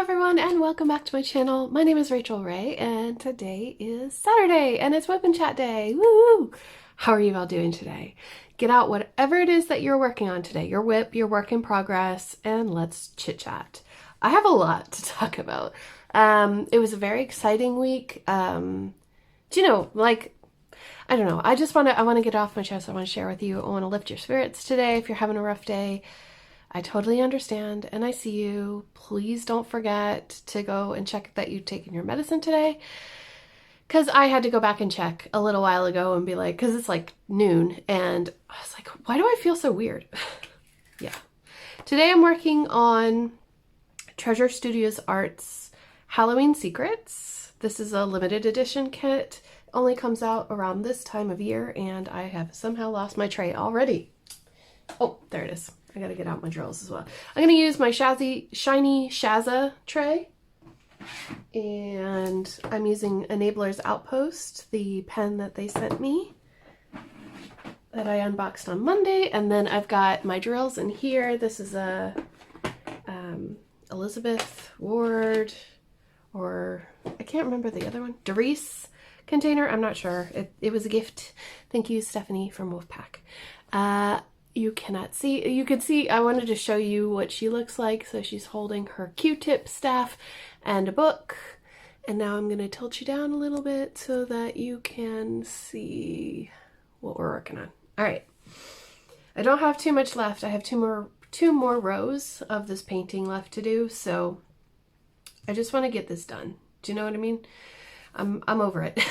everyone, and welcome back to my channel. My name is Rachel Ray, and today is Saturday, and it's Wipnchat day. Woo! How are you all doing today? Get out whatever it is that you're working on today, your whip, your work in progress, and let's chit chat. I have a lot to talk about. It was a very exciting week. I don't know. I want to get off my chest. I want to share with you. I want to lift your spirits today if you're having a rough day. I totally understand and I see you. Please don't forget to go and check that you've taken your medicine today. Because I had to go back and check a little while ago and be like, because it's like noon and I was like, why do I feel so weird? Yeah. Today I'm working on Treasure Studios Art's Halloween Secrets. This is a limited edition kit. It only comes out around this time of year and I have somehow lost my tray already. Oh, there it is. I gotta get out my drills as well. I'm gonna use my shiny Shazza tray. And I'm using Enabler's Outpost, the pen that they sent me that I unboxed on Monday. And then I've got my drills in here. This is a Elizabeth Ward, or I can't remember the other one, Doris container. I'm not sure. It was a gift. Thank you, Stephanie from Wolfpack. You cannot see, you can see, I wanted to show you what she looks like. So she's holding her Q-tip staff and a book. And now I'm going to tilt you down a little bit so that you can see what we're working on. All right. I don't have too much left. I have two more rows of this painting left to do. So I just want to get this done. Do you know what I mean? I'm over it.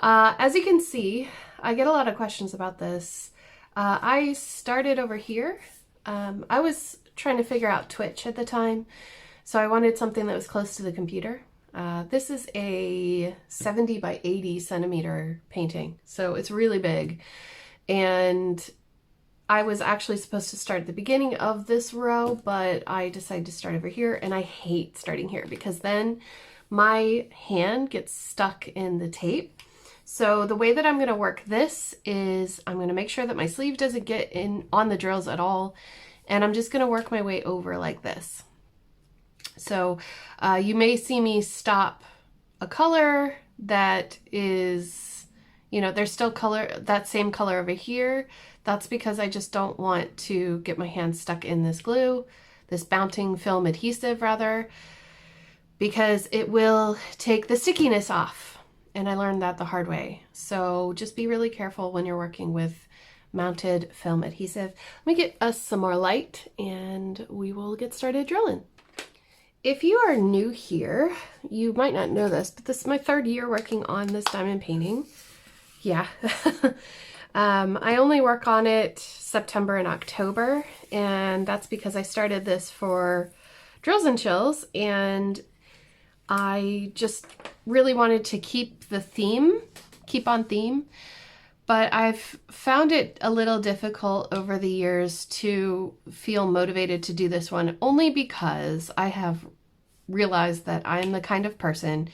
As you can see, I get a lot of questions about this. I started over here. I was trying to figure out Twitch at the time, so I wanted something that was close to the computer. This is a 70 by 80 centimeter painting, so it's really big. And I was actually supposed to start at the beginning of this row, but I decided to start over here, and I hate starting here because then my hand gets stuck in the tape. So the way that I'm going to work this is I'm going to make sure that my sleeve doesn't get in on the drills at all. And I'm just going to work my way over like this. So you may see me stop a color that is, there's still color, that same color over here. That's because I just don't want to get my hand stuck in this glue, this mounting film adhesive rather, because it will take the stickiness off. And I learned that the hard way. So just be really careful when you're working with mounted film adhesive. Let me get us some more light and we will get started drilling. If you are new here, you might not know this, but this is my third year working on this diamond painting. Yeah. I only work on it September and October, and that's because I started this for Drills and Chills, and I just really wanted to keep on theme, but I've found it a little difficult over the years to feel motivated to do this one, only because I have realized that I'm the kind of person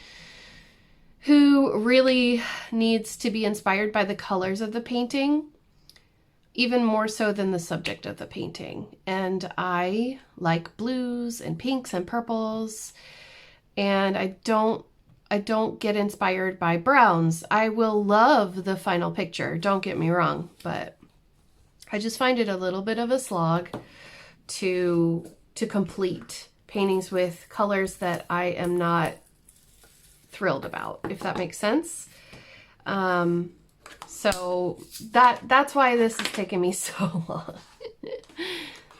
who really needs to be inspired by the colors of the painting, even more so than the subject of the painting. And I like blues and pinks and purples, and I don't get inspired by browns. I will love the final picture, don't get me wrong, but I just find it a little bit of a slog to complete paintings with colors that I am not thrilled about, if that makes sense. So that's why this is taking me so long.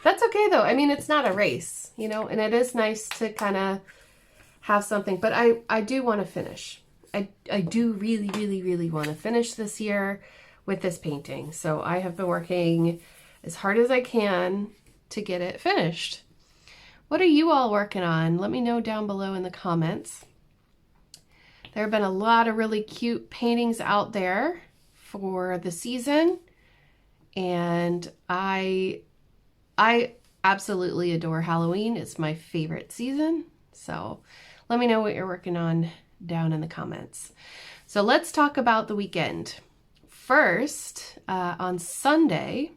That's okay though. I mean, it's not a race, and it is nice to kind of have something, but I do want to finish. I do really, really, really want to finish this year with this painting. So I have been working as hard as I can to get it finished. What are you all working on? Let me know down below in the comments. There have been a lot of really cute paintings out there for the season, and I absolutely adore Halloween. It's my favorite season. So let me know what you're working on down in the comments. So let's talk about the weekend. First, on Sunday,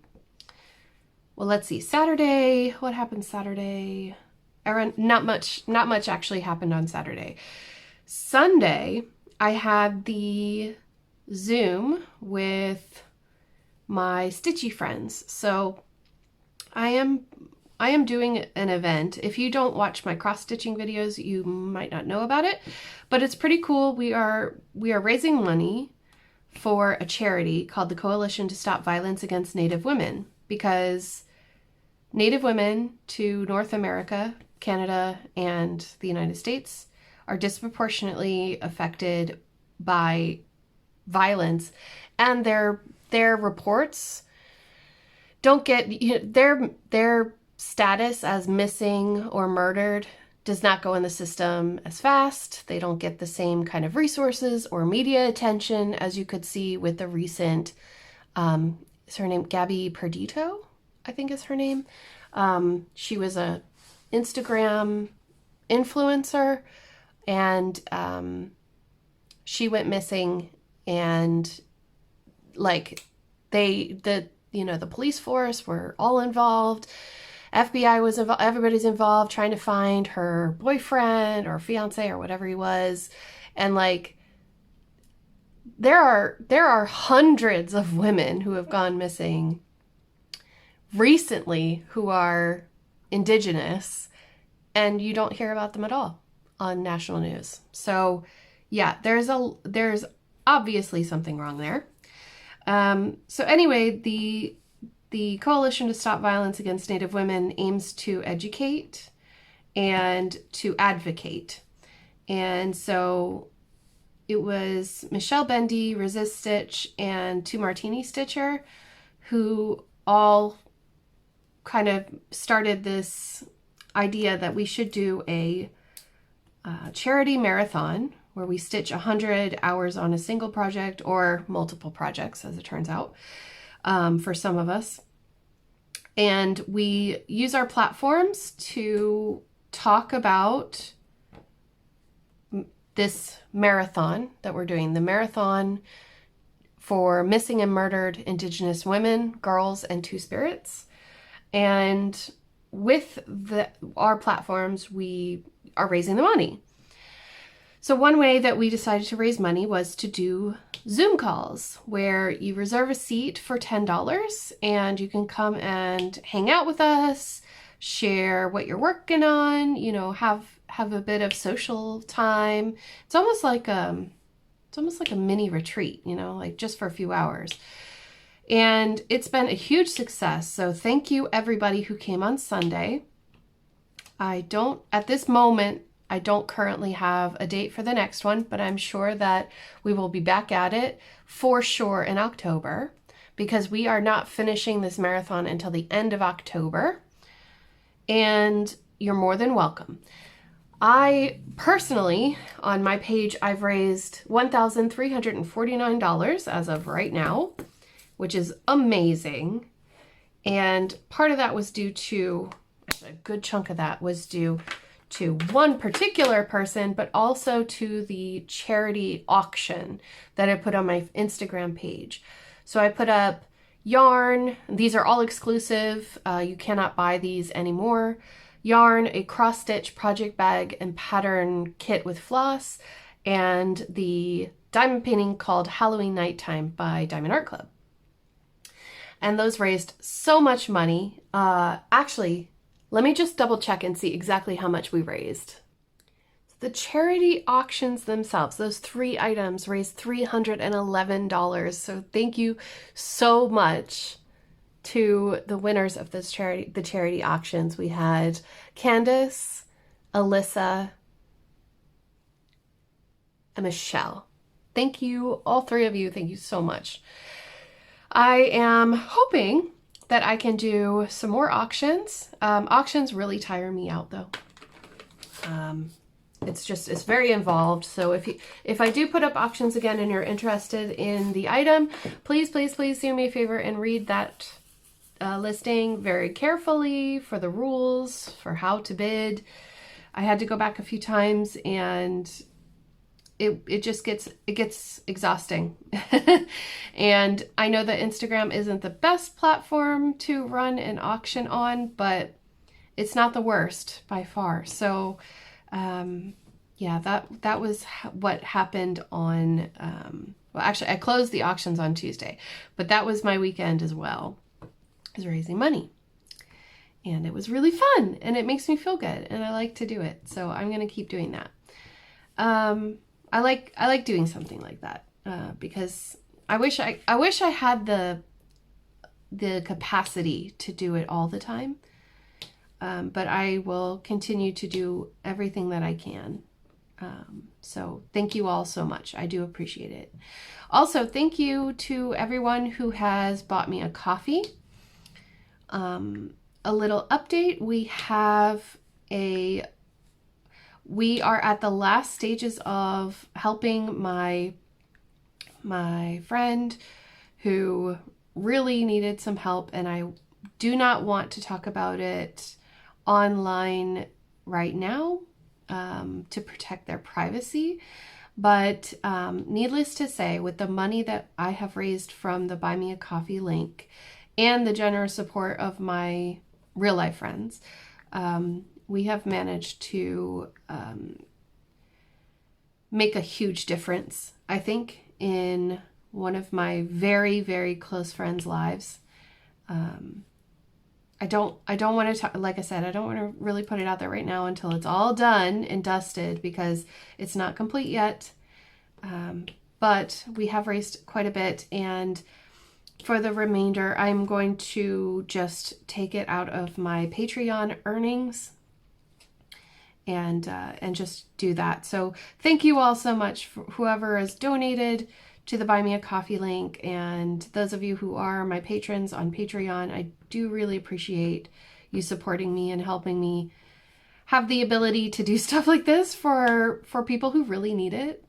well, let's see, Saturday, what happened Saturday? not much actually happened on Saturday. Sunday, I had the Zoom with my stitchy friends. So I am doing an event. If you don't watch my cross-stitching videos, you might not know about it, but it's pretty cool. We are raising money for a charity called the Coalition to Stop Violence Against Native Women, because Native women to North America, Canada, and the United States are disproportionately affected by violence, and their reports don't get, their status as missing or murdered does not go in the system as fast. They don't get the same kind of resources or media attention as you could see with the recent, is her name Gabby Perdito, I think is her name. She was a Instagram influencer, and she went missing, and like the police force were all involved. FBI was involved, everybody's involved trying to find her boyfriend or fiance or whatever he was. And like, there are hundreds of women who have gone missing recently who are Indigenous, and you don't hear about them at all on national news. So yeah, there's obviously something wrong there. So anyway, the Coalition to Stop Violence Against Native Women aims to educate and to advocate. And so it was Michelle Bendy, Resist Stitch, and Two Martini Stitcher who all kind of started this idea that we should do a charity marathon where we stitch 100 hours on a single project or multiple projects, as it turns out, for some of us. And we use our platforms to talk about this marathon that we're doing, the marathon for missing and murdered Indigenous women, girls, and Two Spirits. And with our platforms, we are raising the money. So one way that we decided to raise money was to do Zoom calls where you reserve a seat for $10 and you can come and hang out with us, share what you're working on, have a bit of social time. It's almost like a mini retreat, like just for a few hours. And it's been a huge success. So thank you everybody who came on Sunday. At this moment, I don't currently have a date for the next one, but I'm sure that we will be back at it for sure in October, because we are not finishing this marathon until the end of October, and you're more than welcome. I personally, on my page, I've raised $1,349 as of right now, which is amazing. And part of that was due to, a good chunk of that was due to one particular person, but also to the charity auction that I put on my Instagram page. So I put up yarn. These are all exclusive. You cannot buy these anymore. Yarn, a cross-stitch project bag and pattern kit with floss, and the diamond painting called Halloween Nighttime by Diamond Art Club. And those raised so much money. Actually, let me just double check and see exactly how much we raised. The charity auctions themselves, those 3 items, raised $311. So thank you so much to the winners of the charity auctions. We had Candace, Alyssa, and Michelle. Thank you, all 3 of you. Thank you so much. I am hoping that I can do some more auctions. Auctions really tire me out though. It's very involved. So if I do put up auctions again and you're interested in the item, please do me a favor and read that listing very carefully for the rules, for how to bid. I had to go back a few times, and it gets exhausting. And I know that Instagram isn't the best platform to run an auction on, but it's not the worst by far. So, yeah, that was what happened on, well, actually, I closed the auctions on Tuesday, but that was my weekend as well, is raising money. And it was really fun, and it makes me feel good, and I like to do it. So I'm going to keep doing that. I like doing something like that, because I wish I had the capacity to do it all the time. But I will continue to do everything that I can. So thank you all so much. I do appreciate it. Also, thank you to everyone who has bought me a coffee. A little update. We are at the last stages of helping my friend who really needed some help, and I do not want to talk about it online right now, to protect their privacy. But needless to say, with the money that I have raised from the Buy Me a Coffee link and the generous support of my real life friends, we have managed to make a huge difference, I think, in one of my very, very close friends' lives. I don't want to talk, like I said, I don't want to really put it out there right now until it's all done and dusted, because it's not complete yet. But we have raised quite a bit, and for the remainder, I'm going to just take it out of my Patreon earnings and just do that. So thank you all so much for whoever has donated to the Buy Me a Coffee link, and those of you who are my patrons on Patreon. I do really appreciate you supporting me and helping me have the ability to do stuff like this for people who really need it.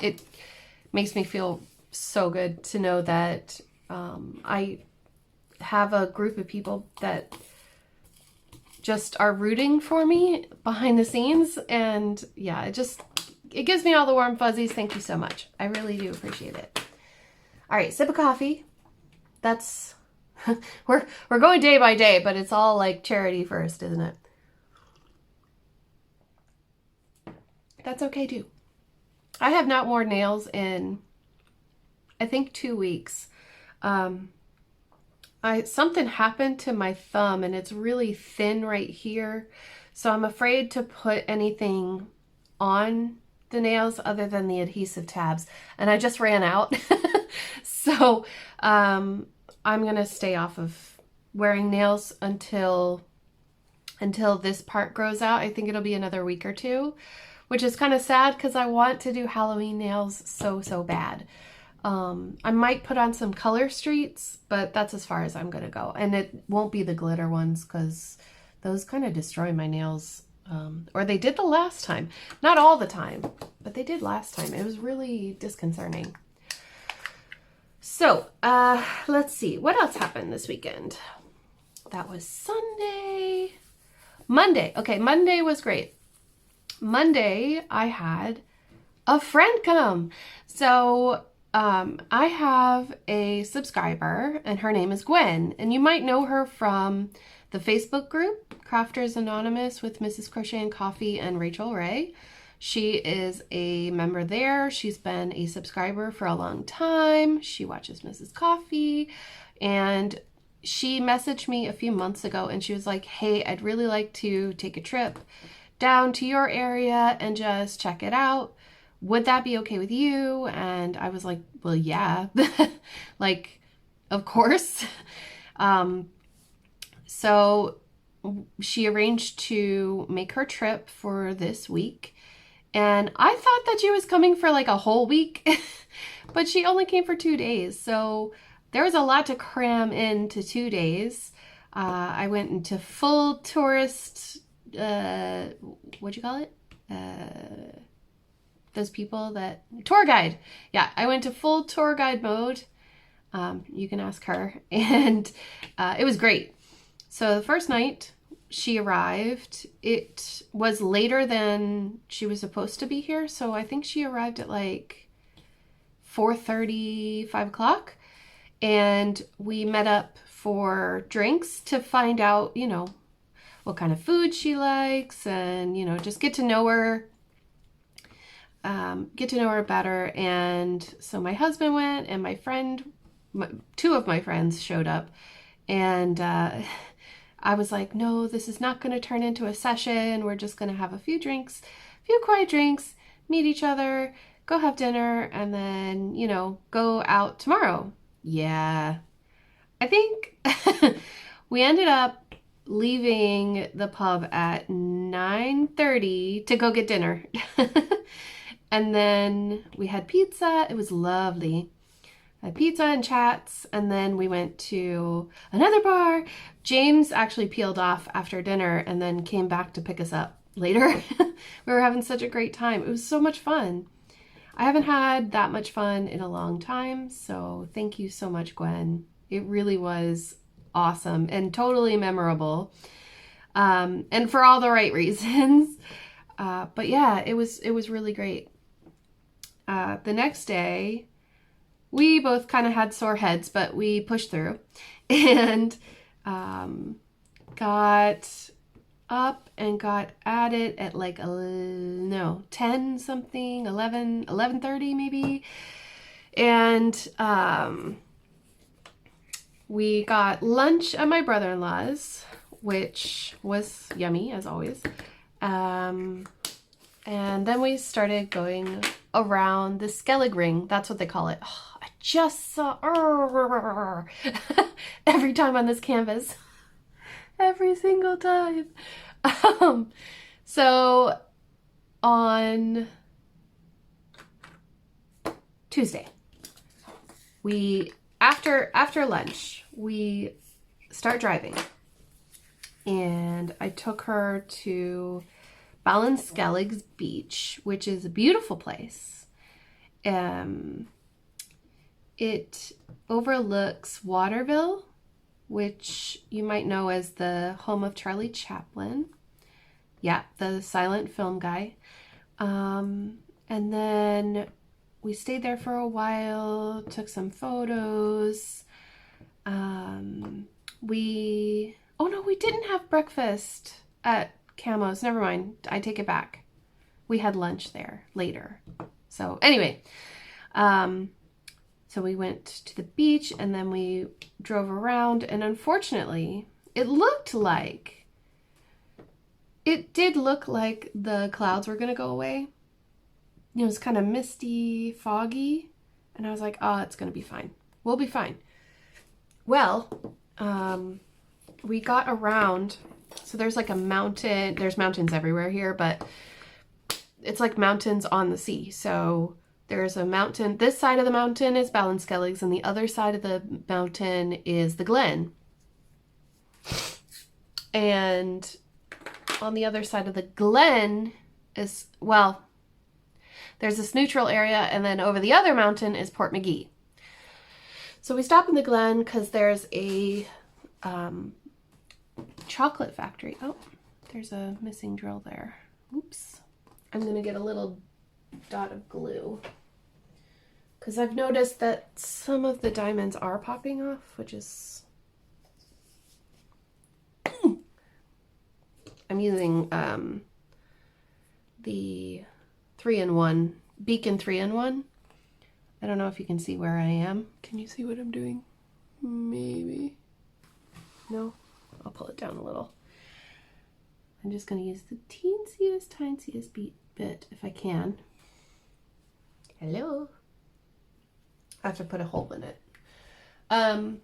It makes me feel so good to know that I have a group of people that just are rooting for me behind the scenes, and yeah, it gives me all the warm fuzzies. Thank you so much. I really do appreciate it. All right, sip of coffee. That's we're going day by day, but it's all like charity first, isn't it? That's okay too. I have not worn nails in, I think, 2 weeks. Something happened to my thumb, and it's really thin right here, so I'm afraid to put anything on the nails other than the adhesive tabs, and I just ran out. So I'm gonna stay off of wearing nails until this part grows out. I think it'll be another week or two, which is kind of sad because I want to do Halloween nails so bad. I might put on some color streets, but that's as far as I'm gonna go, and it won't be the glitter ones because those kind of destroy my nails. Or they did the last time. Not all the time, but they did last time. It was really disconcerting. So, let's see. What else happened this weekend? That was Sunday. Monday. Okay, Monday was great. Monday, I had a friend come. So, I have a subscriber, and her name is Gwen. And you might know her from the Facebook group, Crafters Anonymous, with Mrs. Crochet and Coffee and Rachel Ray. She is a member there. She's been a subscriber for a long time. She watches Mrs. Coffee, and she messaged me a few months ago, and she was like, hey, I'd really like to take a trip down to your area and just check it out. Would that be okay with you? And I was like, well, yeah, like, of course. So she arranged to make her trip for this week. And I thought that she was coming for like a whole week, but she only came for 2 days. So there was a lot to cram into 2 days. I went into full tourist, what'd you call it? Those people that, tour guide. Yeah, I went to full tour guide mode. You can ask her. And it was great. So the first night she arrived, it was later than she was supposed to be here. So I think she arrived at like 4:30, 5 o'clock. And we met up for drinks to find out, you know, what kind of food she likes, and, you know, just get to know her better. And so my husband went, and my friend, two of my friends showed up, and I was like, no, this is not going to turn into a session. We're just going to have a few drinks, a few quiet drinks, meet each other, go have dinner, and then, you know, go out tomorrow. Yeah. I think we ended up leaving the pub at 9:30 to go get dinner. And then we had pizza. It was lovely. I had pizza and chats, and then we went to another bar. James actually peeled off after dinner and then came back to pick us up later. We were having such a great time. It was so much fun. I haven't had that much fun in a long time, so thank you so much, Gwen. It really was awesome and totally memorable, and for all the right reasons. But yeah, it was really great. The next day, we both kind of had sore heads, but we pushed through and got up and got at it at like 10 something, 11:30 maybe. And we got lunch at my brother-in-law's, which was yummy as always. And then we started going around the Skellig Ring. That's what they call it. Oh, I just saw every time on this canvas. Every single time. So on Tuesday, after lunch, we start driving. And I took her to Skellig's beach, which is a beautiful place. It overlooks Waterville, which you might know as the home of Charlie Chaplin. Yeah, the silent film guy. And then we stayed there for a while, took some photos. We didn't have breakfast at Camo's. Never mind. I take it back. We had lunch there later. So anyway, so we went to the beach and then we drove around, and unfortunately it did look like the clouds were going to go away. It was kind of misty, foggy, and I was like, oh, it's going to be fine. We'll be fine. Well, we got around. So there's like a mountain. There's mountains everywhere here, but it's like mountains on the sea. So there's a mountain. This side of the mountain is Skellig's, and the other side of the mountain is the Glen. And on the other side of the Glen is, well, there's this neutral area, and then over the other mountain is Port McGee. So we stop in the Glen because there's a chocolate factory. Oh, there's a missing drill there. Oops. I'm gonna get a little dot of glue because I've noticed that some of the diamonds are popping off, which is I'm using the 3-in-1 Beacon 3-in-1. I don't know if you can see where I am. Can you see what I'm doing? Maybe. No? I'll pull it down a little. I'm just going to use the tiniest bit if I can. Hello? I have to put a hole in it. And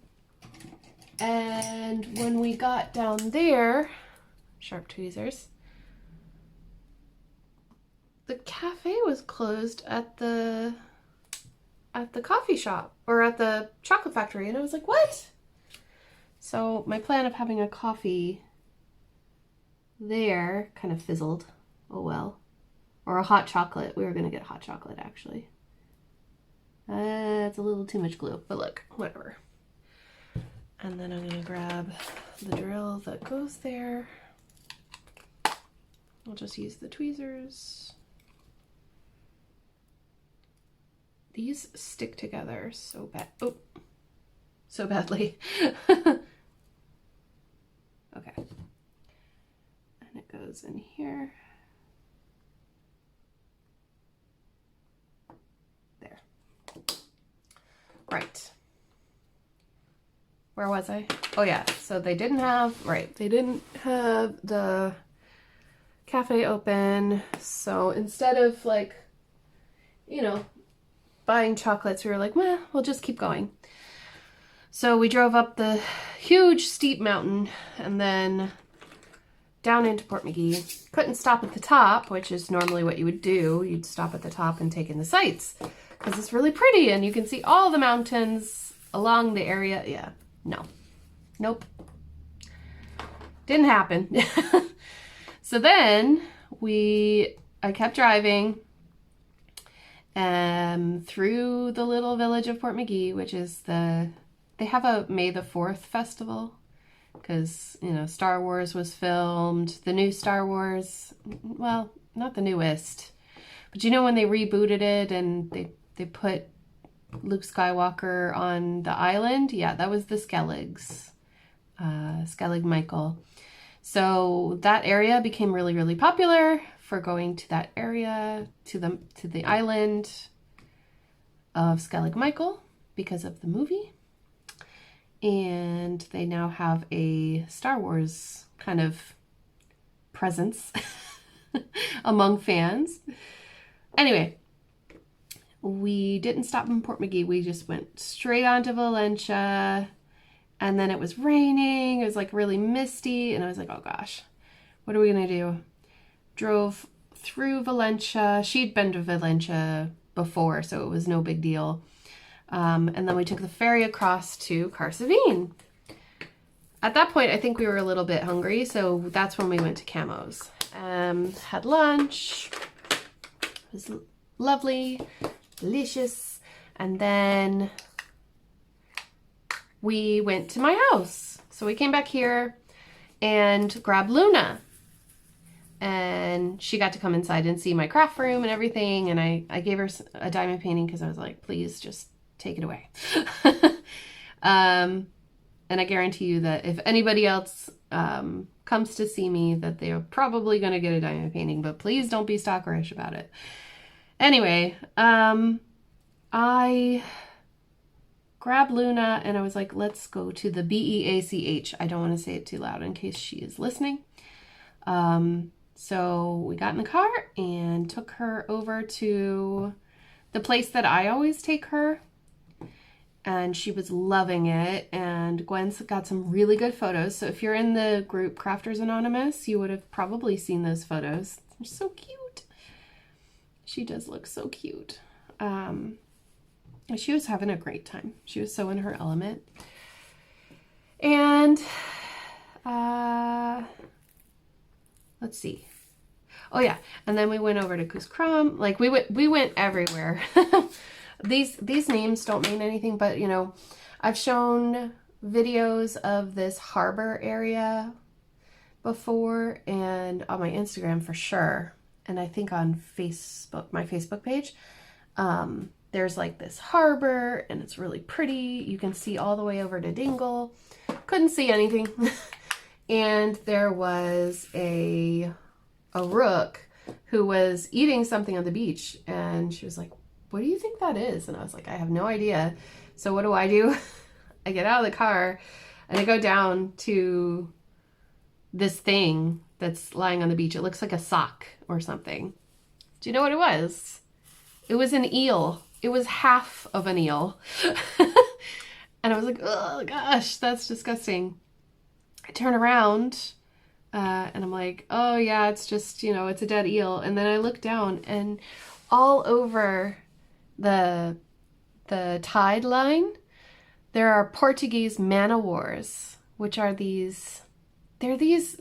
when we got down there, sharp tweezers, the cafe was closed at the coffee shop, or at the chocolate factory, and I was like, what? So my plan of having a coffee there kind of fizzled. Oh well. Or a hot chocolate. We were going to get hot chocolate, actually. It's a little too much glue, but look, whatever. And then I'm going to grab the drill that goes there. I'll just use the tweezers. These stick together so bad. Oh, so badly. goes in here. There. Right. Where was I? Oh yeah, so they didn't have the cafe open. So instead of like, you know, buying chocolates, we were like, well, we'll just keep going. So we drove up the huge steep mountain and then down into Portmagee. Couldn't stop at the top, which is normally what you would do. You'd stop at the top and take in the sights because it's really pretty and you can see all the mountains along the area. Yeah, no, nope, didn't happen. So then I kept driving through the little village of Portmagee, which is they have a May the 4th festival because, you know, Star Wars was filmed. The new Star Wars, well, not the newest, but you know when they rebooted it and they put Luke Skywalker on the island? Yeah, that was the Skelligs, Skellig Michael. So that area became really, really popular for going to that area, to the island of Skellig Michael because of the movie. And they now have a Star Wars kind of presence among fans. Anyway, we didn't stop in Portmagee. We just went straight on to Valencia. And then it was raining. It was like really misty. And I was like, oh gosh, what are we going to do? Drove through Valencia. She'd been to Valencia before, so it was no big deal. And then we took the ferry across to Carsavine. At that point, I think we were a little bit hungry, so that's when we went to Camo's. Had lunch. It was lovely, delicious. And then we went to my house. So we came back here and grabbed Luna. And she got to come inside and see my craft room and everything. And I gave her a diamond painting because I was like, please just take it away. And I guarantee you that if anybody else comes to see me, that they're probably going to get a diamond painting, but please don't be stalkerish about it. Anyway, I grabbed Luna and I was like, let's go to the BEACH. I don't want to say it too loud in case she is listening. So we got in the car and took her over to the place that I always take her. And she was loving it. And Gwen's got some really good photos. So if you're in the group Crafters Anonymous, you would have probably seen those photos. They're so cute. She does look so cute. She was having a great time. She was so in her element. And let's see. Oh yeah, and then we went over to Kuskram. Like we went everywhere. These names don't mean anything, but you know, I've shown videos of this harbor area before and on my Instagram for sure. And I think on Facebook, my Facebook page, there's like this harbor and it's really pretty. You can see all the way over to Dingle. Couldn't see anything. And there was a rook who was eating something on the beach and she was like, what do you think that is? And I was like, I have no idea. So what do? I get out of the car and I go down to this thing that's lying on the beach. It looks like a sock or something. Do you know what it was? It was an eel. It was half of an eel. And I was like, oh gosh, that's disgusting. I turn around and I'm like, oh yeah, it's just, you know, it's a dead eel. And then I look down and all over the tide line, there are Portuguese man-o-wars, which are they're these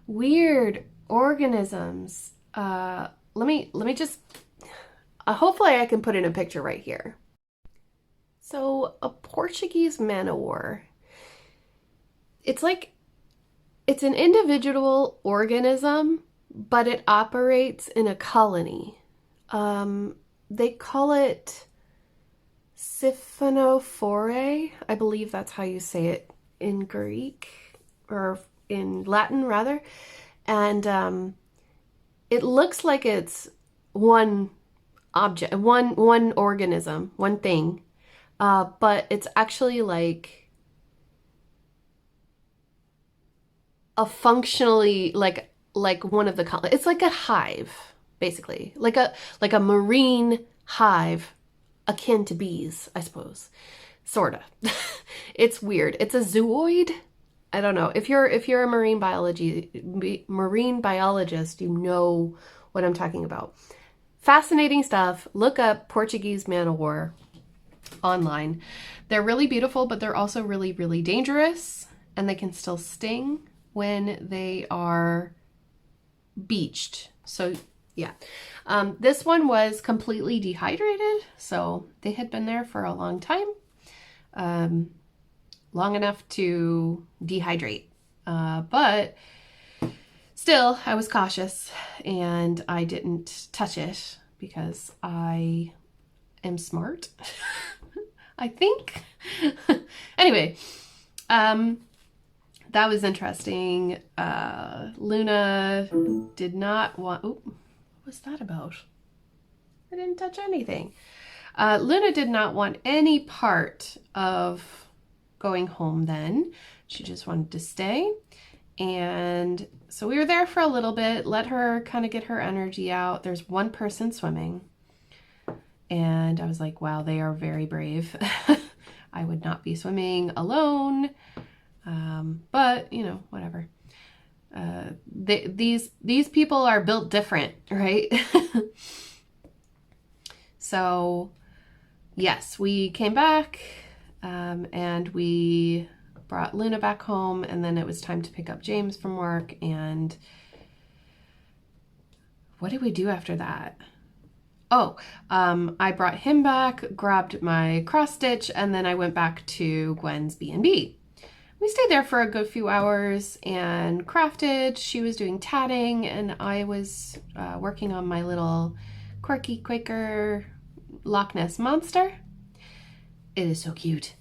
weird organisms. Let me just, hopefully I can put in a picture right here. So a Portuguese man-o-war, it's an individual organism, but it operates in a colony. They call it siphonophore. I believe that's how you say it in Greek, or in Latin rather. And it looks like it's one object, one organism, one thing, but it's actually like a functionally like one of the it's like a hive, basically, like a marine hive akin to bees, I suppose, sorta. It's weird. It's a zooid. I don't know. If you're a marine biologist, you know what I'm talking about. Fascinating stuff. Look up Portuguese man o' war online. They're really beautiful, but they're also really, really dangerous, and they can still sting when they are beached. So yeah, this one was completely dehydrated, so they had been there for a long time, long enough to dehydrate, but still I was cautious and I didn't touch it because I am smart. I think. Anyway, that was interesting. Luna did not want... Oh, what was that about? I didn't touch anything. Luna did not want any part of going home then. She just wanted to stay. And so we were there for a little bit, let her kind of get her energy out. There's one person swimming. And I was like, wow, they are very brave. I would not be swimming alone. But you know, whatever. These people are built different, right? So yes, we came back, and we brought Luna back home, and then it was time to pick up James from work. And what did we do after that? Oh, I brought him back, grabbed my cross stitch, and then I went back to Gwen's B&B. We stayed there for a good few hours and crafted. She was doing tatting, and I was working on my little quirky Quaker Loch Ness monster. It is so cute.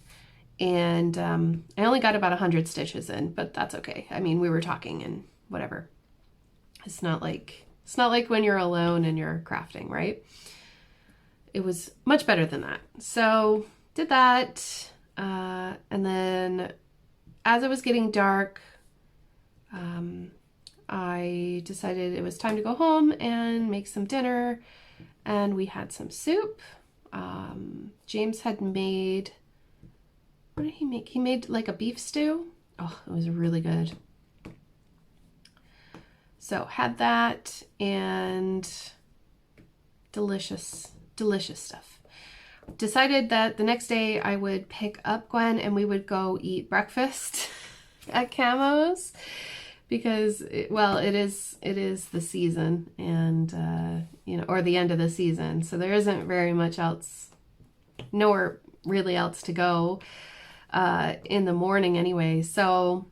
And I only got about 100 stitches in, but that's okay. I mean, we were talking and whatever. It's not like when you're alone and you're crafting, right? It was much better than that. So did that, and then as it was getting dark, I decided it was time to go home and make some dinner, and we had some soup. James had made, what did he make? He made like a beef stew. Oh, it was really good. So had that, and delicious stuff. Decided that the next day I would pick up Gwen and we would go eat breakfast at Camo's, because it is the season, and you know, or the end of the season, so there isn't very much else, nowhere really else to go in the morning anyway. So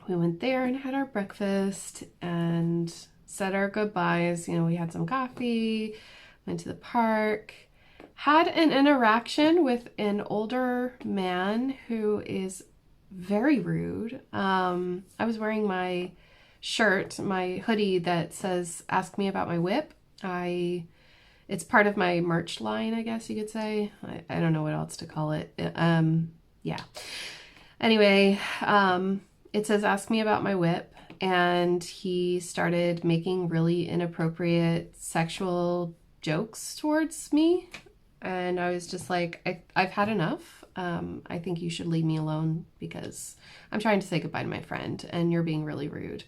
we went there and had our breakfast and said our goodbyes. You know, we had some coffee, went to the park, had an interaction with an older man who is very rude. I was wearing my shirt, my hoodie that says, "Ask me about my whip." It's part of my merch line, I guess you could say. I don't know what else to call it. Yeah. Anyway, it says, "Ask me about my whip." And he started making really inappropriate sexual jokes towards me. And I was just like, I've had enough. I think you should leave me alone, because I'm trying to say goodbye to my friend and you're being really rude.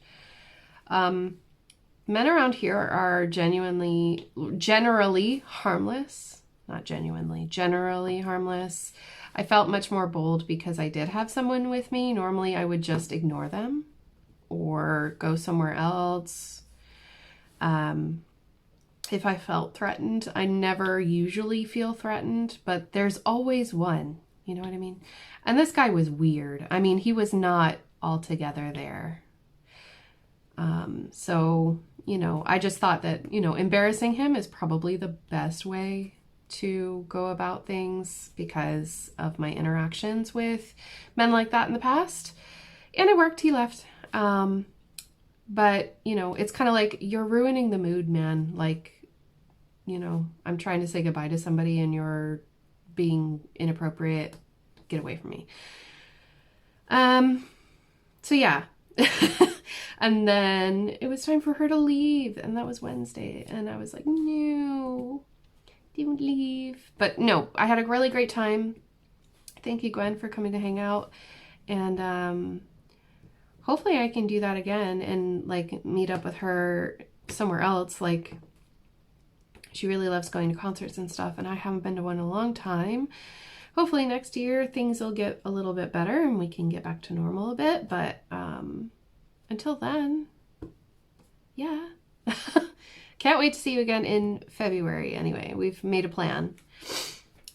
Men around here are generally harmless. Not genuinely, generally harmless. I felt much more bold because I did have someone with me. Normally I would just ignore them or go somewhere else. If I felt threatened, I never usually feel threatened, but there's always one, you know what I mean? And this guy was weird. I mean, he was not altogether there. So, you know, I just thought that, you know, embarrassing him is probably the best way to go about things because of my interactions with men like that in the past. And it worked. He left. But, you know, it's kind of like, you're ruining the mood, man. Like, you know, I'm trying to say goodbye to somebody and you're being inappropriate. Get away from me. So yeah. And then it was time for her to leave, and that was Wednesday, and I was like, no, don't leave. But no, I had a really great time. Thank you, Gwen, for coming to hang out, and hopefully I can do that again and like meet up with her somewhere else. Like, she really loves going to concerts and stuff, and I haven't been to one in a long time. Hopefully next year things will get a little bit better and we can get back to normal a bit, but until then, yeah. Can't wait to see you again in February. Anyway, we've made a plan.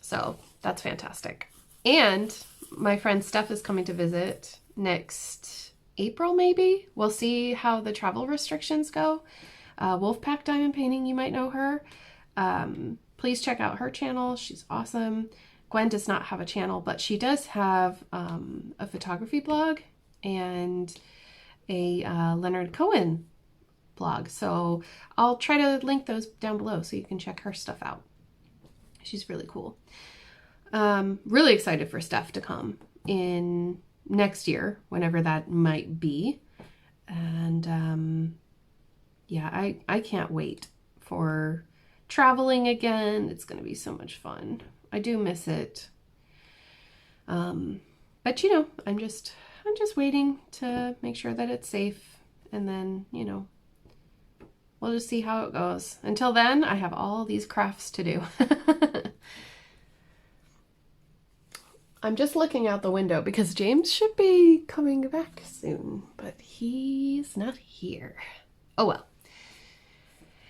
So that's fantastic. And my friend Steph is coming to visit next April, maybe. We'll see how the travel restrictions go. Wolfpack Diamond Painting, you might know her. Please check out her channel. She's awesome. Gwen does not have a channel, but she does have a photography blog and a Leonard Cohen blog. So I'll try to link those down below so you can check her stuff out. She's really cool. Really excited for Steph to come in next year, whenever that might be. And yeah, I can't wait for traveling again. It's going to be so much fun. I do miss it. But you know, I'm just waiting to make sure that it's safe, and then, you know, we'll just see how it goes. Until then, I have all these crafts to do. I'm just looking out the window because James should be coming back soon, but he's not here. Oh well.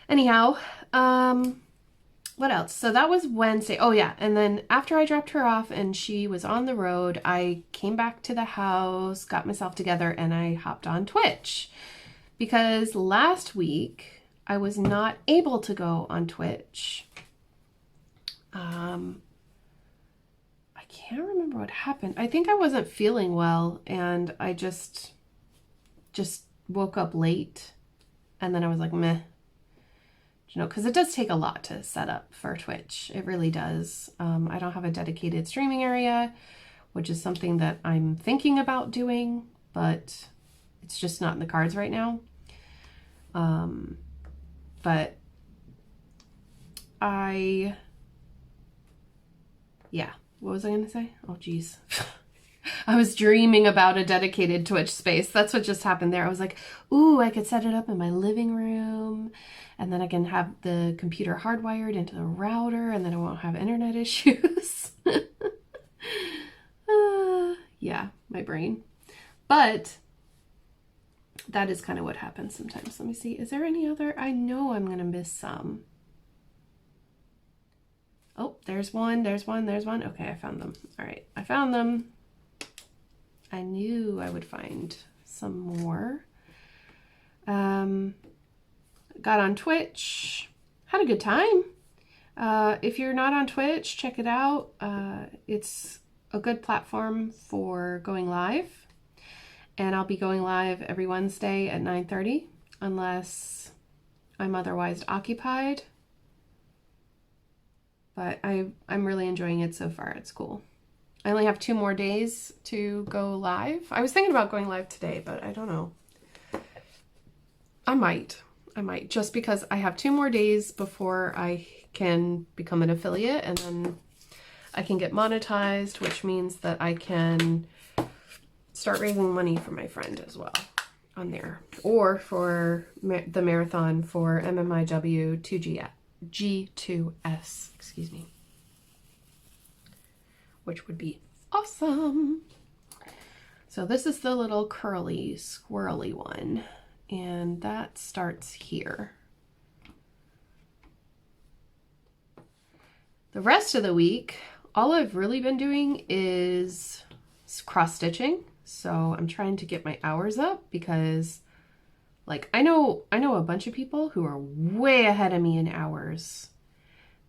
Anyhow, what else? So that was Wednesday. Oh yeah, and then after I dropped her off and she was on the road, I came back to the house, got myself together, and I hopped on Twitch. Because last week I was not able to go on Twitch. I can't remember what happened. I think I wasn't feeling well, and I just woke up late, and then I was like, meh. You know, because it does take a lot to set up for Twitch. It really does. I don't have a dedicated streaming area, which is something that I'm thinking about doing, but it's just not in the cards right now. But yeah, what was I going to say? Oh, geez. I was dreaming about a dedicated Twitch space. That's what just happened there. I was like, ooh, I could set it up in my living room, and then I can have the computer hardwired into the router, and then I won't have internet issues. Yeah, my brain. But that is kind of what happens sometimes. Let me see. Is there any other? I know I'm going to miss some. Oh, there's one. Okay, I found them. All right, I found them. I knew I would find some more. Got on Twitch. Had a good time. If you're not on Twitch, check it out. It's a good platform for going live. And I'll be going live every Wednesday at 9:30, unless I'm otherwise occupied. But I'm really enjoying it so far. It's cool. I only have 2 more days to go live. I was thinking about going live today, but I don't know. I might, just because I have 2 more days before I can become an affiliate, and then I can get monetized, which means that I can start raising money for my friend as well on there, or for the marathon for MMIW 2G2S, excuse me, which would be awesome. So this is the little curly squirrely one, and that starts here. The rest of the week, all I've really been doing is cross stitching. So I'm trying to get my hours up, because like I know a bunch of people who are way ahead of me in hours,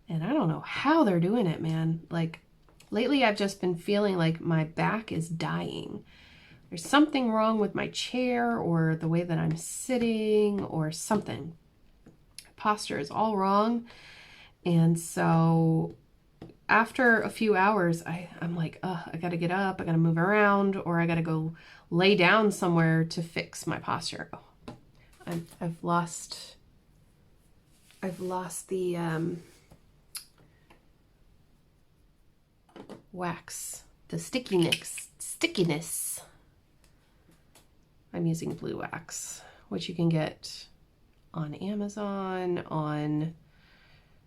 and I don't know how they're doing it, man. Like lately I've just been feeling like my back is dying. There's something wrong with my chair or the way that I'm sitting or something. Posture is all wrong. And so after a few hours, I'm like, I gotta get up, I gotta move around, or I gotta go lay down somewhere to fix my posture. Oh, I've lost the wax, the stickiness. I'm using blue wax, which you can get on Amazon, on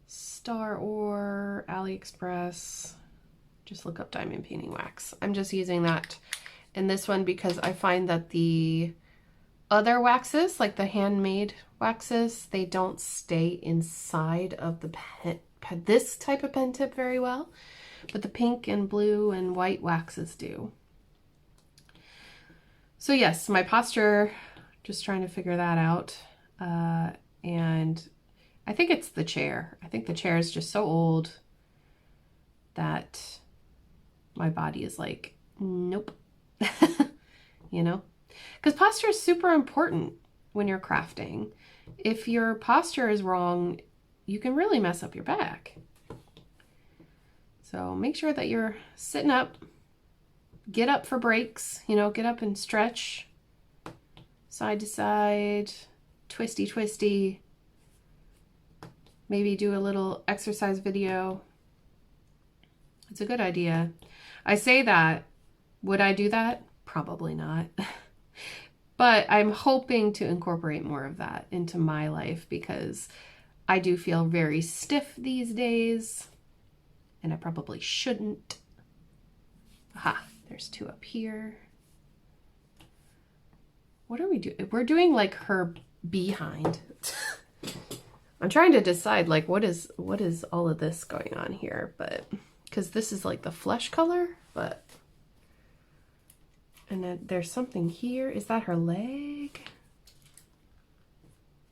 Star or AliExpress. Just look up diamond painting wax. I'm just using that in this one because I find that the other waxes, like the handmade waxes, they don't stay inside of the this type of pen tip very well, but the pink and blue and white waxes do. So yes, my posture, just trying to figure that out. And I think it's the chair. I think the chair is just so old that my body is like, nope. You know? Because posture is super important when you're crafting. If your posture is wrong, you can really mess up your back. So make sure that you're sitting up. Get up for breaks, you know, get up and stretch side to side, twisty, twisty. Maybe do a little exercise video. It's a good idea. I say that. Would I do that? Probably not. But I'm hoping to incorporate more of that into my life because I do feel very stiff these days and I probably shouldn't. Aha, there's two up here. What are we doing? We're doing like her behind. I'm trying to decide like what is all of this going on here, but because this is like the flesh color, but and then there's something here. Is that her leg?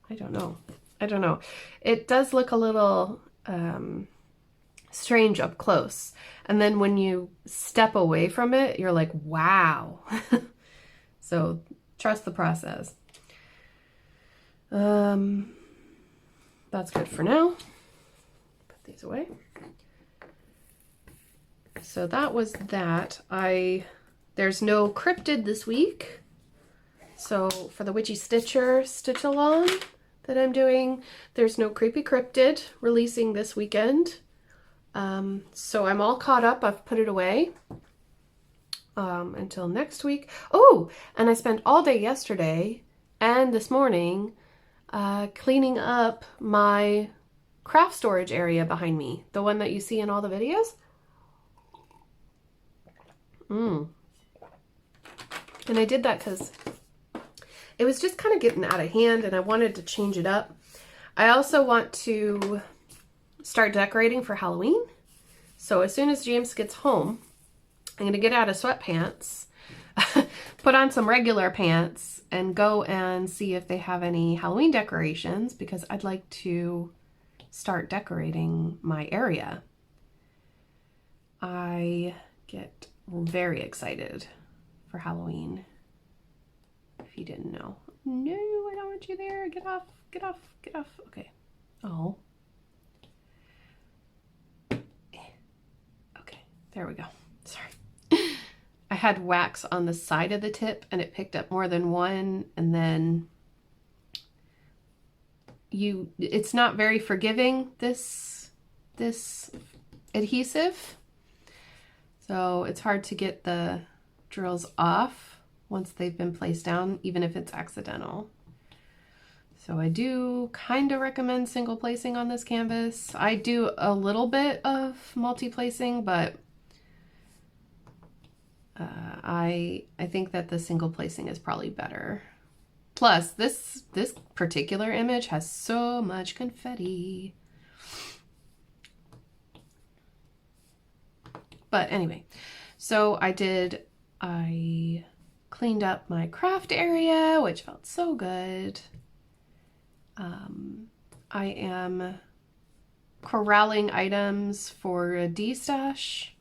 I don't know. I don't know. It does look a little strange up close. And then when you step away from it, you're like, wow. So trust the process. That's good for now. Put these away. So that was that. There's no cryptid this week. So for the Witchy Stitcher stitch along that I'm doing, there's no creepy cryptid releasing this weekend. So I'm all caught up. I've put it away until next week. Oh, and I spent all day yesterday and this morning cleaning up my craft storage area behind me, the one that you see in all the videos. And I did that because it was just kind of getting out of hand and I wanted to change it up. I also want to start decorating for Halloween. So as soon as James gets home, I'm going to get out of sweatpants, put on some regular pants, and go and see if they have any Halloween decorations because I'd like to start decorating my area. I get very excited for Halloween. If you didn't know. No, I don't want you there. Get off, get off, get off. Okay. Oh. Okay, there we go. Sorry. I had wax on the side of the tip and it picked up more than one, and then it's not very forgiving, this adhesive. So it's hard to get the drills off once they've been placed down, even if it's accidental. So I do kind of recommend single placing on this canvas. I do a little bit of multi-placing, but I think that the single placing is probably better. Plus, this particular image has so much confetti. But anyway, so I cleaned up my craft area, which felt so good. I am corralling items for a D-stash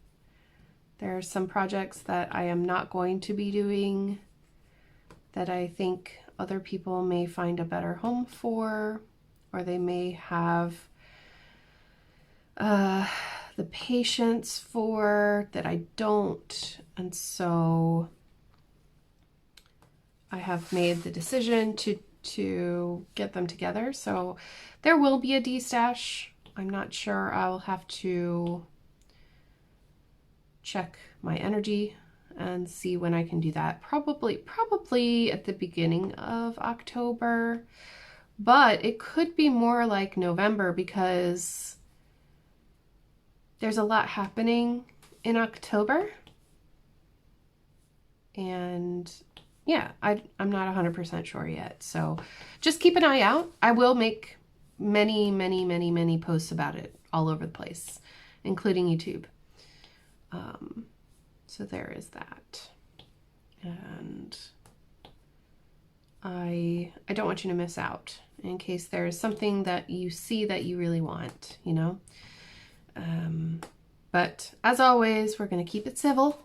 There are some projects that I am not going to be doing that I think other people may find a better home for, or they may have the patience for that I don't. And so I have made the decision to get them together. So there will be a D-stash. I'm not sure. I'll have to check my energy and see when I can do that. Probably at the beginning of October, but it could be more like November because there's a lot happening in October. And yeah, I'm not 100% sure yet. So just keep an eye out. I will make many posts about it all over the place, including YouTube. So there is that. And I don't want you to miss out in case there is something that you see that you really want, you know? But as always, we're going to keep it civil.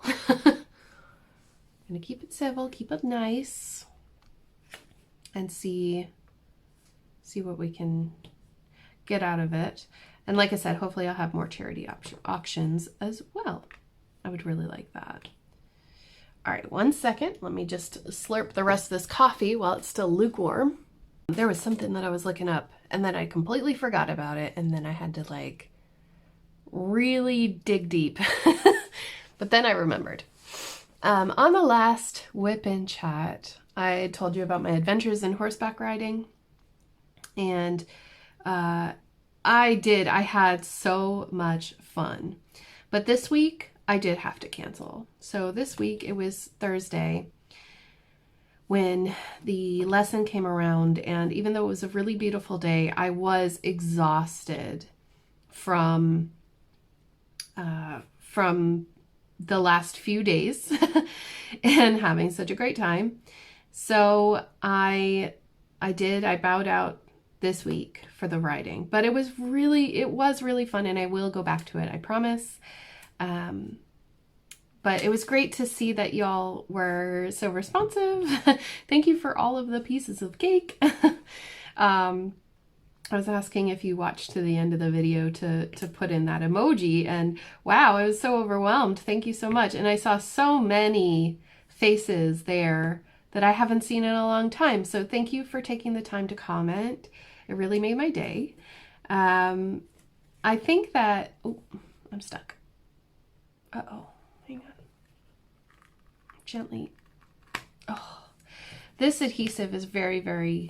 Gonna keep it civil, keep it nice, and see what we can get out of it. And like I said, hopefully I'll have more charity auctions as well. I would really like that. All right, 1 second. Let me just slurp the rest of this coffee while it's still lukewarm. There was something that I was looking up and then I completely forgot about it, and then I had to like really dig deep. But then I remembered. On the last Wipnchat, I told you about my adventures in horseback riding, and I had so much fun. But this week, I did have to cancel. So this week, it was Thursday when the lesson came around, and even though it was a really beautiful day, I was exhausted from the last few days and having such a great time. So I bowed out this week for the riding, but it was really fun, and I will go back to it, I promise. But it was great to see that y'all were so responsive. Thank you for all of the pieces of cake. I was asking if you watched to the end of the video to put in that emoji, and wow, I was so overwhelmed. Thank you so much. And I saw so many faces there that I haven't seen in a long time. So thank you for taking the time to comment. It really made my day. I think that, oh, I'm stuck. Uh-oh, hang on. Gently. Oh, this adhesive is very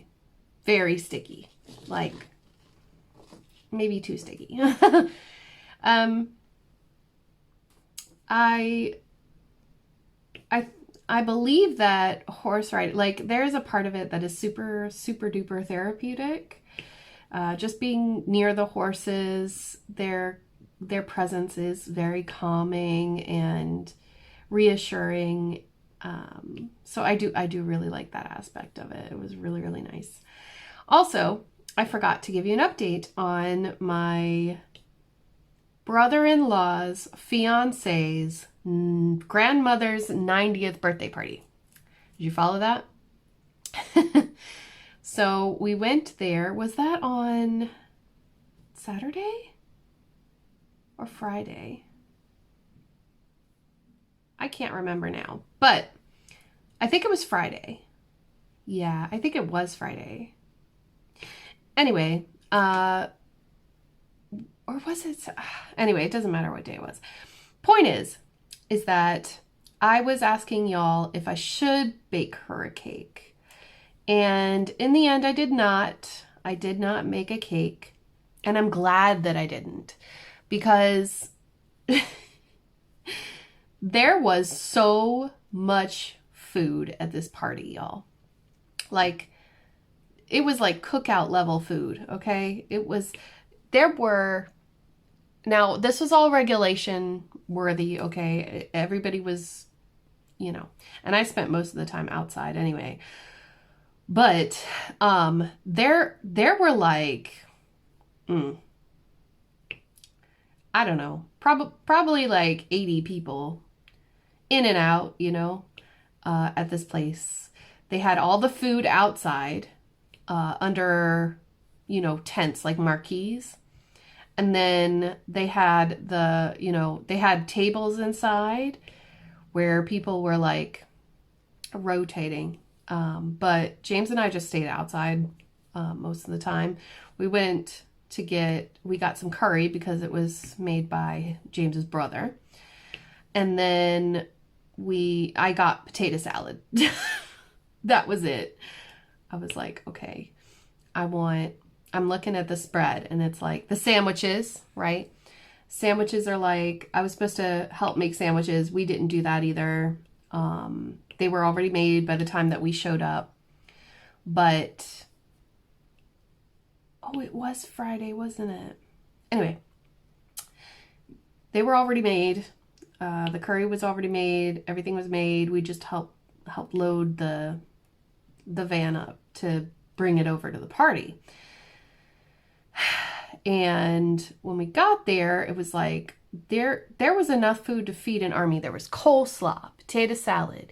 sticky. Like, maybe too sticky. I believe that horse riding, like, there's a part of it that is super duper therapeutic. Just being near the horses, their presence is very calming and reassuring. So I do really like that aspect of it. It was really nice. Also, I forgot to give you an update on my brother-in-law's fiance's grandmother's 90th birthday party. Did you follow that? So we went there. Was that on Saturday or Friday? I can't remember now, but I think it was Friday. Yeah, I think it was Friday. Anyway, or was it? Anyway, it doesn't matter what day it was. Point is that I was asking y'all if I should bake her a cake. And in the end, I did not. I did not make a cake. And I'm glad that I didn't, because there was so much food at this party, y'all. Like, it was like cookout level food, okay? Now this was all regulation worthy, okay? Everybody was, you know, and I spent most of the time outside anyway. But there were like, I don't know, probably like 80 people in and out, you know, at this place. They had all the food outside under, you know, tents like marquees. And then they had they had tables inside where people were like rotating. But James and I just stayed outside most of the time. We got some curry because it was made by James's brother. And then I got potato salad. That was it. I was like, okay, I'm looking at the spread and it's like the sandwiches, right? Sandwiches are like, I was supposed to help make sandwiches. We didn't do that either. They were already made by the time that we showed up. But, oh, it was Friday, wasn't it? Anyway, they were already made. The curry was already made. Everything was made. We just helped load the van up to bring it over to the party. And when we got there, it was like there was enough food to feed an army. There was coleslaw, potato salad,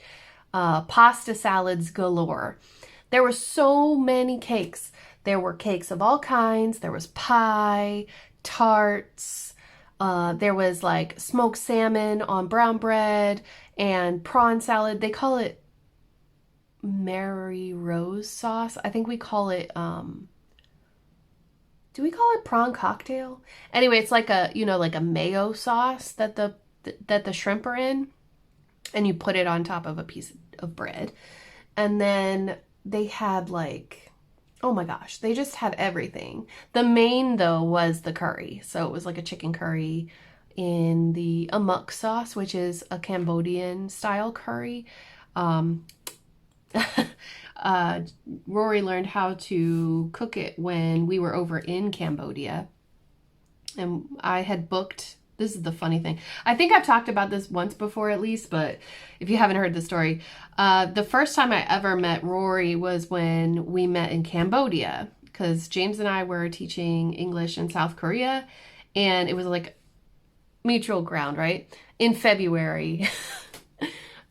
pasta salads galore. There were so many cakes. There were cakes of all kinds. There was pie, tarts. There was like smoked salmon on brown bread and prawn salad. They call it Mary Rose sauce. I think we call it, do we call it prawn cocktail? Anyway, it's like like a mayo sauce that the shrimp are in, and you put it on top of a piece of bread. And then they had like, oh my gosh, they just had everything. The main though was the curry. So it was like a chicken curry in the amok sauce, which is a Cambodian style curry. Rory learned how to cook it when we were over in Cambodia, and I had booked, this is the funny thing, I think I've talked about this once before at least, but if you haven't heard the story, the first time I ever met Rory was when we met in Cambodia, because James and I were teaching English in South Korea, and it was like mutual ground, right? In February.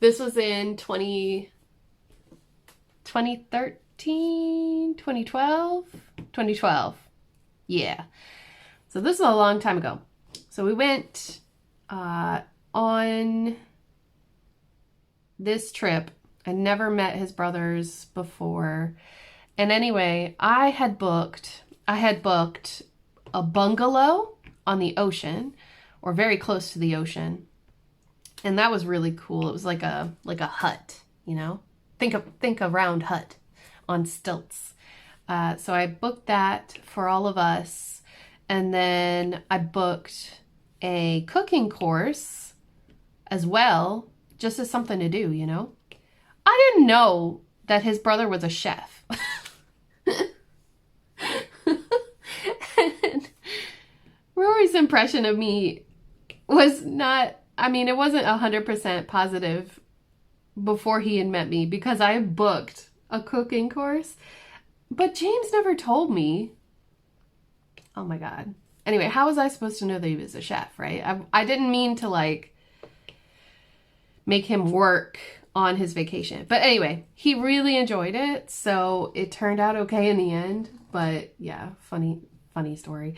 This was in 2013, 2012. Yeah. So this is a long time ago. So we went on this trip. I never met his brothers before. And anyway, I had booked a bungalow on the ocean, or very close to the ocean. And that was really cool. It was like a hut, you know? Think a round hut on stilts. So I booked that for all of us. And then I booked a cooking course as well, just as something to do, you know? I didn't know that his brother was a chef. And Rory's impression of me was not, I mean, it wasn't 100% positive before he had met me, because I booked a cooking course, but James never told me. Oh my God. Anyway, how was I supposed to know that he was a chef, right? I didn't mean to like make him work on his vacation. But anyway, he really enjoyed it, so it turned out okay in the end. But yeah, funny story.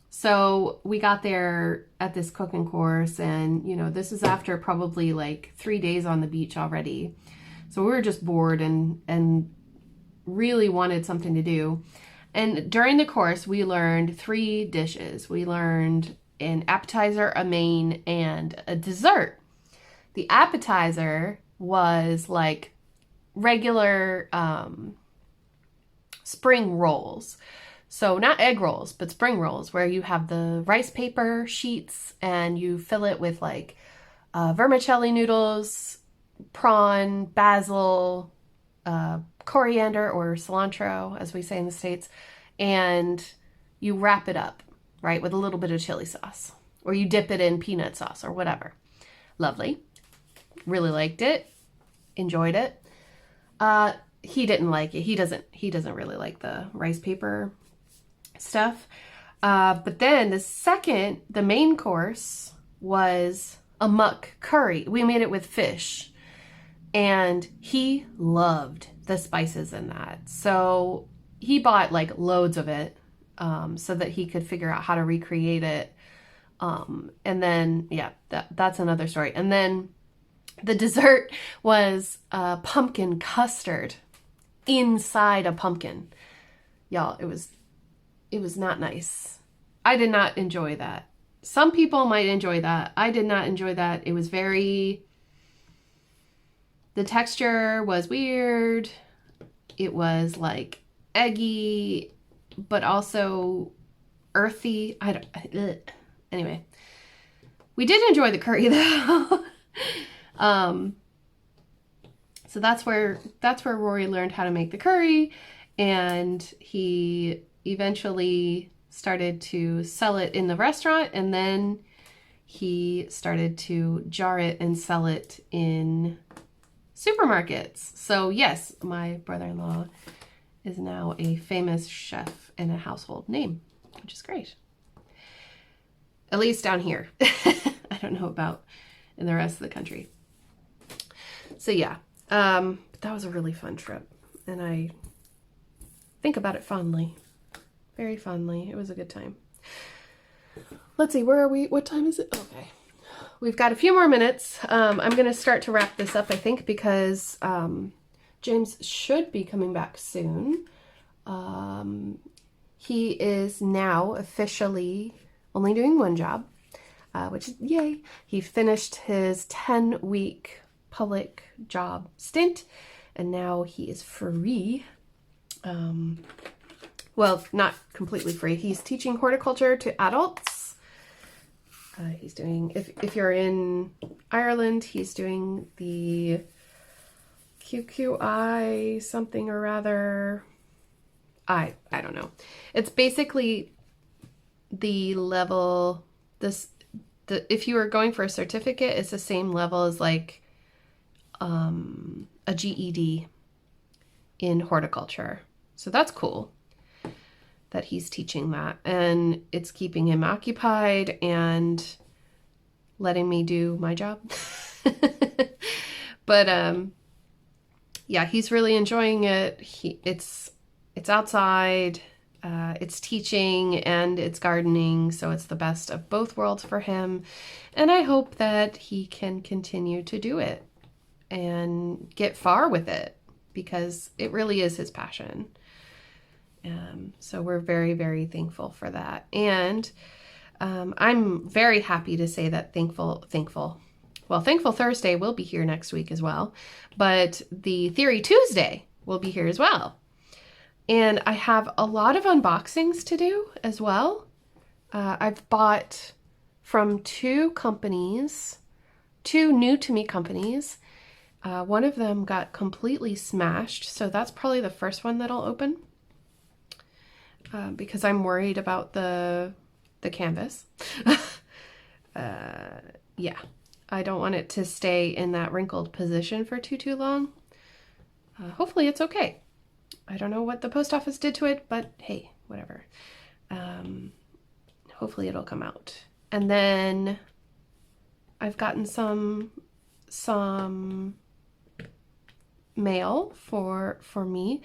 So we got there at this cooking course, and you know, this is after probably like 3 days on the beach already. So we were just bored and really wanted something to do. And during the course, we learned 3 dishes. We learned an appetizer, a main, and a dessert. The appetizer was like regular spring rolls. So not egg rolls, but spring rolls, where you have the rice paper sheets and you fill it with like vermicelli noodles, prawn, basil, coriander or cilantro, as we say in the States, and you wrap it up, right, with a little bit of chili sauce, or you dip it in peanut sauce or whatever. Lovely. Really liked it. Enjoyed it. He didn't like it. He doesn't really like the rice paper stuff. But then the main course was amok curry. We made it with fish, and he loved the spices in that. So he bought like loads of it so that he could figure out how to recreate it. And then, yeah, that's another story. And then the dessert was pumpkin custard inside a pumpkin. Y'all, it was not nice. I did not enjoy that. Some people might enjoy that. I did not enjoy that. It was the texture was weird. It was like eggy, but also earthy. Anyway, we did enjoy the curry though. So that's where Rory learned how to make the curry, and he eventually started to sell it in the restaurant, and then he started to jar it and sell it in supermarkets. So yes, my brother-in-law is now a famous chef and a household name, which is great. At least down here. I don't know about in the rest of the country. So yeah, that was a really fun trip, and I think about it fondly, very fondly. It was a good time. Let's see, where are we? What time is it? Okay. We've got a few more minutes. I'm going to start to wrap this up, I think, because James should be coming back soon. He is now officially only doing one job, which is yay. He finished his 10-week public job stint, and now he is free. Well, not completely free. He's teaching horticulture to adults. He's doing, if you're in Ireland, he's doing the QQI something or other. I don't know. It's basically the level, if you were going for a certificate, it's the same level as like a GED in horticulture. So that's cool that he's teaching that, and it's keeping him occupied and letting me do my job. But yeah, he's really enjoying it. It's outside, it's teaching, and it's gardening, so it's the best of both worlds for him. And I hope that he can continue to do it and get far with it, because it really is his passion. So we're very, very thankful for that. And I'm very happy to say that Thankful Thursday will be here next week as well, but the Theory Tuesday will be here as well. And I have a lot of unboxings to do as well. I've bought from two new to me companies. One of them got completely smashed, so that's probably the first one that I'll open. Because I'm worried about the canvas. Yeah, I don't want it to stay in that wrinkled position for too long. Hopefully it's okay. I don't know what the post office did to it, but hey, whatever. Hopefully it'll come out. And then I've gotten some mail for me.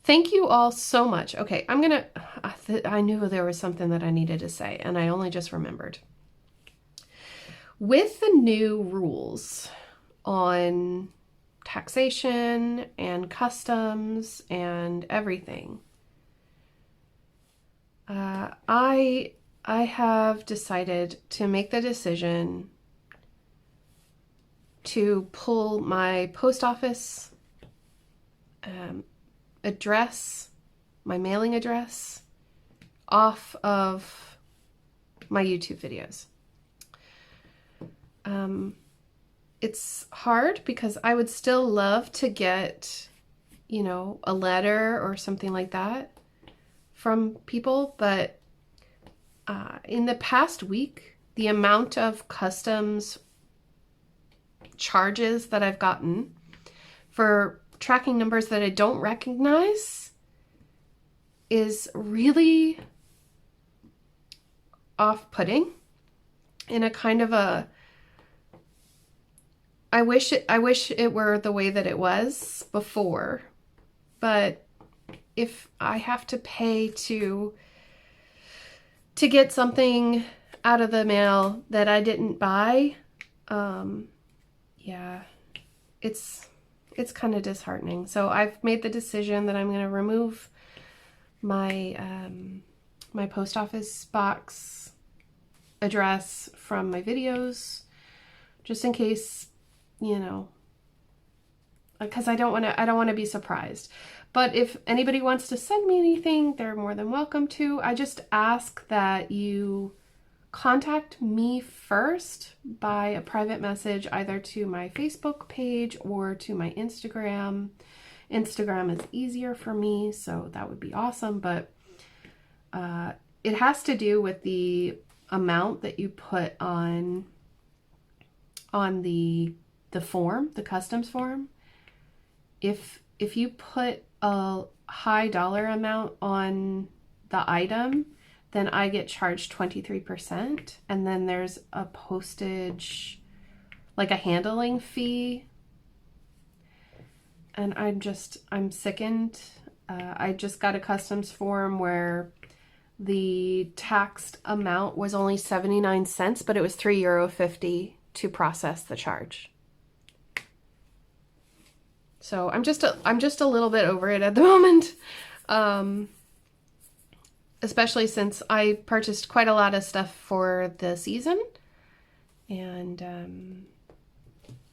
Thank you all so much. Okay, I knew there was something that I needed to say, and I only just remembered. With the new rules on taxation and customs and everything, I have decided to make the decision to pull my post office address, my mailing address, off of my YouTube videos. It's hard because I would still love to get, a letter or something like that from people, but in the past week, the amount of customs charges that I've gotten for tracking numbers that I don't recognize is really off-putting in a kind of a I wish it were the way that it was before, but if I have to pay to get something out of the mail that I didn't buy, yeah, it's kind of disheartening. So I've made the decision that I'm going to remove my my post office box address from my videos, just in case, you know, because I don't want to be surprised. But if anybody wants to send me anything, they're more than welcome to. I just ask that you contact me first by a private message, either to my Facebook page or to my Instagram. Instagram is easier for me, so that would be awesome. But it has to do with the amount that you put on the form, the customs form. If you put a high dollar amount on the item, then I get charged 23%, and then there's a postage, like a handling fee. And I'm sickened. I just got a customs form where the taxed amount was only 79 cents, but it was €3.50 to process the charge. So I'm just a little bit over it at the moment. Especially since I purchased quite a lot of stuff for the season, and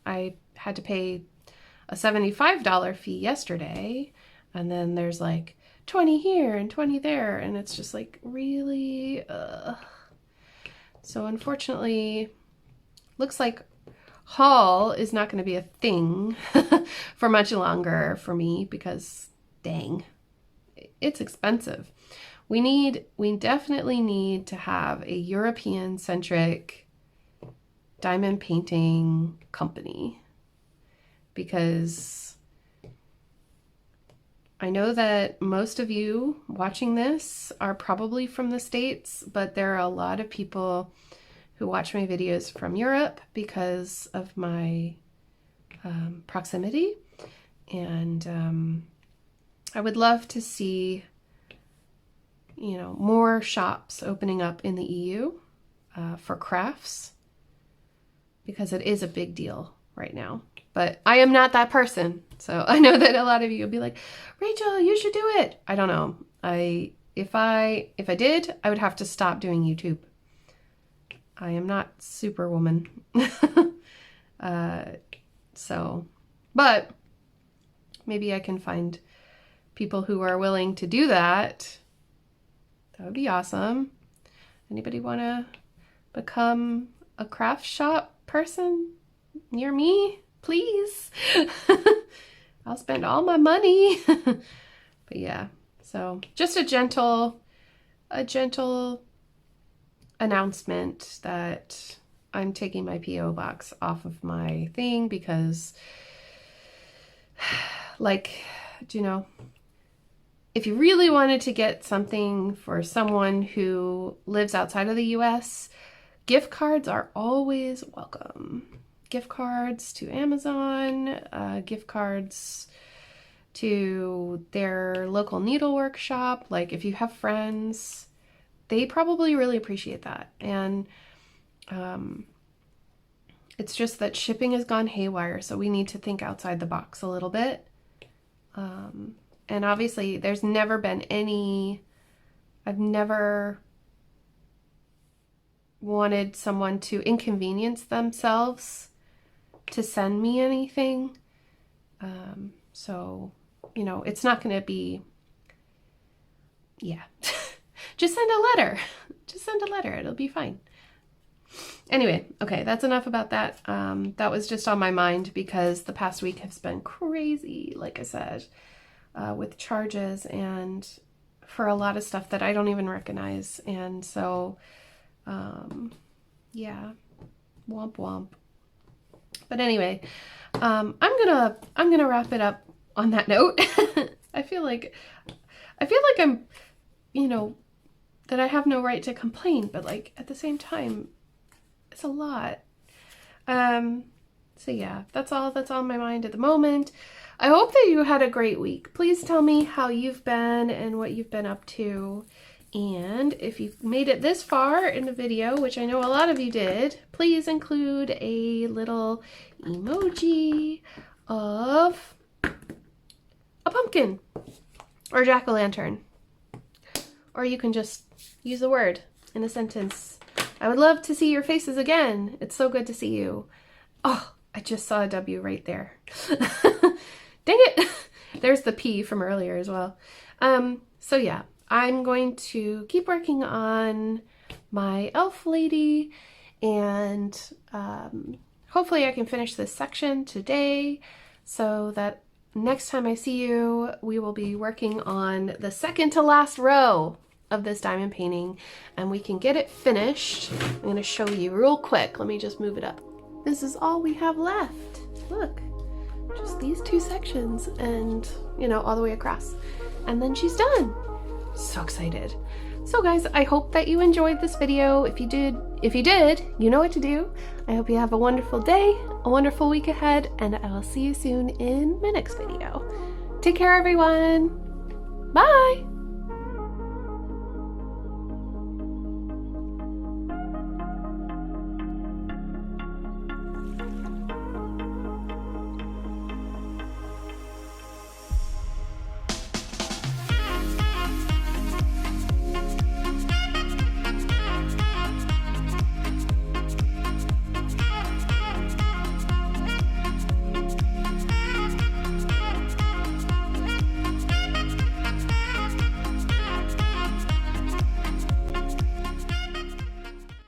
I had to pay a $75 fee yesterday, and then there's like 20 here and 20 there, and it's just like, really? So unfortunately, looks like haul is not going to be a thing for much longer for me, because dang, it's expensive. We definitely need to have a European-centric diamond painting company, because I know that most of you watching this are probably from the States, but there are a lot of people who watch my videos from Europe because of my proximity, and I would love to see, you know, more shops opening up in the EU for crafts, because it is a big deal right now. But I am not that person, so I know that a lot of you will be like, Rachel, you should do it. I don't know. If I did, I would have to stop doing YouTube. I am not Superwoman. But maybe I can find people who are willing to do that. That would be awesome. Anybody want to become a craft shop person near me? Please. I'll spend all my money. But yeah, so just a gentle announcement that I'm taking my P.O. box off of my thing, because, like, do you know, if you really wanted to get something for someone who lives outside of the US, gift cards are always welcome. Gift cards to Amazon, gift cards to their local needlework shop. Like, if you have friends, they probably really appreciate that. And it's just that shipping has gone haywire, so we need to think outside the box a little bit. And obviously, there's never been I've never wanted someone to inconvenience themselves to send me anything. So, you know, it's not going to be, yeah. Just send a letter. Just send a letter. It'll be fine. Anyway, okay, that's enough about that. That was just on my mind because the past week has been crazy, like I said, with charges and for a lot of stuff that I don't even recognize. And so, yeah, womp womp. But anyway, I'm gonna wrap it up on that note. I feel like I'm, you know, that I have no right to complain, but like at the same time, it's a lot. So yeah, that's all that's on my mind at the moment. I hope that you had a great week. Please tell me how you've been and what you've been up to. And if you've made it this far in the video, which I know a lot of you did, please include a little emoji of a pumpkin or jack-o'-lantern. Or you can just use a word in a sentence. I would love to see your faces again. It's so good to see you. Oh, I just saw a W right there. Dang it! There's the P from earlier as well. So yeah, I'm going to keep working on my elf lady, and hopefully I can finish this section today so that next time I see you, we will be working on the second to last row of this diamond painting, and we can get it finished. I'm going to show you real quick. Let me just move it up. This is all we have left. Look. Just these two sections and, you know, all the way across. And then she's done. So excited. So guys, I hope that you enjoyed this video. If you did, you know what to do. I hope you have a wonderful day, a wonderful week ahead, and I will see you soon in my next video. Take care, everyone. Bye.